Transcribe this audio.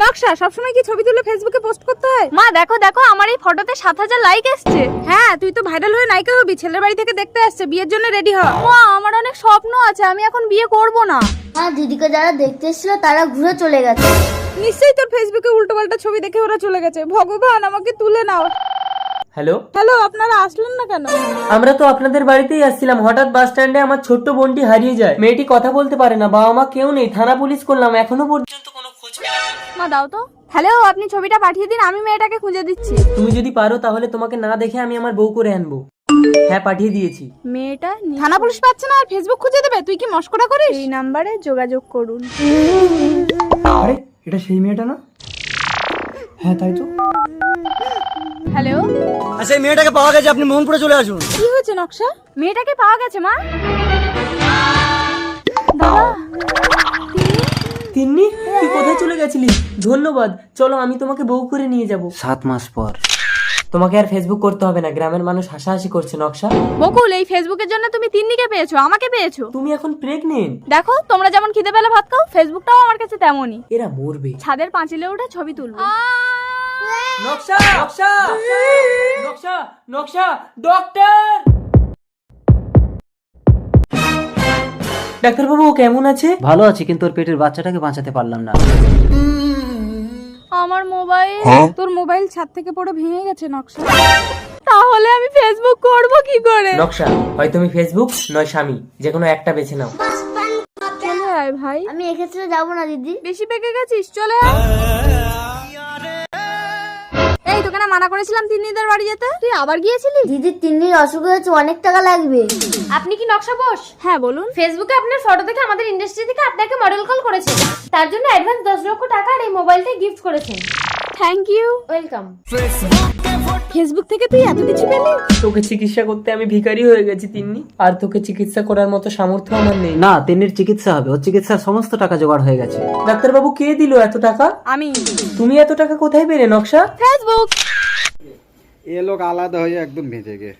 নকশা, সবসময় কি ছবি তুলে ফেসবুকে পোস্ট করতে হয়? মা দেখো দেখো, আমার এই ফটোতে 7000 লাইক এসেছে। হ্যাঁ, তুই তো ভাইরাল হয়ে নায়িকা হবি। ছেলের বাড়ি থেকে দেখতে আসছে, বিয়ের জন্য রেডি হ। মা আমার অনেক স্বপ্ন আছে, আমি এখন বিয়ে করব না। হ্যাঁ, দিদিকে যারা দেখতে এসেছিল তারা ঘুরে চলে গেছে। নিশ্চয়ই তোর ফেসবুকে উল্টোপাল্টা ছবি দেখে ওরা চলে গেছে। ভগবান, আমাকে তুলে নাও। হ্যালো, হ্যালো, আপনারা আসলেন না কেন? আমরা তো আপনাদের বাড়িতেই আসছিলাম। হঠাৎ বাস স্ট্যান্ডে আমার ছোট্ট বোনটি হারিয়ে যায়। মেয়েটি কথা বলতে পারে না, বাবা মা কেউ নেই। থানা পুলিশ করলাম, এখনো পর্যন্ত কোনো খোঁজ পেলাম না। মা দাও তো। হ্যালো, আপনি ছবিটা পাঠিয়ে দিন, আমি মেয়েটাকে খুঁজে দিচ্ছি। তুমি যদি পারো তাহলে তোমাকে না দেখে আমি আমার বউ করে আনবো। হ্যাঁ, পাঠিয়ে দিয়েছি। মেয়েটা থানা পুলিশ পাচ্ছে না আর ফেসবুক খুঁজে দেবে? তুই কি মস্করা করিস? এই নাম্বারে যোগাযোগ করুন। আরে এটা সেই মেয়েটা না? হ্যাঁ তাই তো। হ্যালো, আচ্ছা, এই মেয়েটাকে পাওয়া গেছে, আপনি মোহনপুরে চলে আসুন। কি হয়েছে নকশা? মেয়েটাকে পাওয়া গেছে মা। দাদা, তিন্নি, তুই কোথায় চলে গেছিলি? ধন্যবাদ, চলো আমি তোমাকে বউ করে নিয়ে যাব। 7 মাস পর। তোমাকে আর ফেসবুক করতে হবে না, গ্রামের মানুষ হাসাহাসি করছে। নকশা, বকুল, এই ফেসবুকের জন্য তুমি তিন্নিকে পেয়েছো, আমাকে পেয়েছো। তুমি এখন প্রেগনেন্ট। দেখো, তোমরা যেমন খিদে পেলে ভাত খাও, ফেসবুকটাও আমার কাছে তেমনই। এরা মরবে। ছাদের পাঁচিলে উঠে ছবি তুলবো। নকশা, নকশা, নকশা, নকশা, ডক্টর! ডাক্তারবাবু ও কেমন আছে? ভালো আছি, কিন্তু ওর পেটের বাচ্চাটাকে বাঁচাতে পারলাম না। আমার মোবাইল। তোর মোবাইল ছাদ থেকে পড়ে ভেঙে গেছে নকশা। তাহলে আমি ফেসবুক করব কি করে? নকশা, হয় তুমি ফেসবুক নয় স্বামী, যে কোনো একটা বেছে নাও। চলে আয় ভাই। আমি এক্ষেত্রে যাবো না দিদি। বেশি পেকে গেছিস, চলে আয়। এই তোকে না মানা করেছিলাম তিন্নিদের বাড়ি যেতে, তুই আবার গিয়েছিলি? দিদির 3 দিন অসুখ হয়েছে, অনেক টাকা লাগবে। আপনি কি নকশা বোস? হ্যাঁ বলুন। ফেসবুকে আপনার ফটো দেখে আমাদের ইন্ডাস্ট্রি থেকে আপনাকে মডেল কল করেছে। তার জন্য অ্যাডভান্স 10 লক্ষ টাকা আর এই মোবাইলটাই গিফট করেছেন। Thank you. ওয়েলকাম। ফেসবুক থেকে তুই এত কিছু পেলি? তোকে চিকিৎসা করতে আমি ভিখারি হয়ে গেছি তিন্নি, আর তোকে চিকিৎসা করার মতো সামর্থ্য আমার নেই। না, তিন্নির চিকিৎসা হবে, ওর চিকিৎসার সমস্ত টাকা জোগাড় হয়ে গেছে। ডাক্তারবাবু কে দিল এত টাকা? আমি। তুমি এত টাকা কোথায় পেলে নকশা? ফেসবুক। ये लोग आलादा हो एकदम भेजेंगे।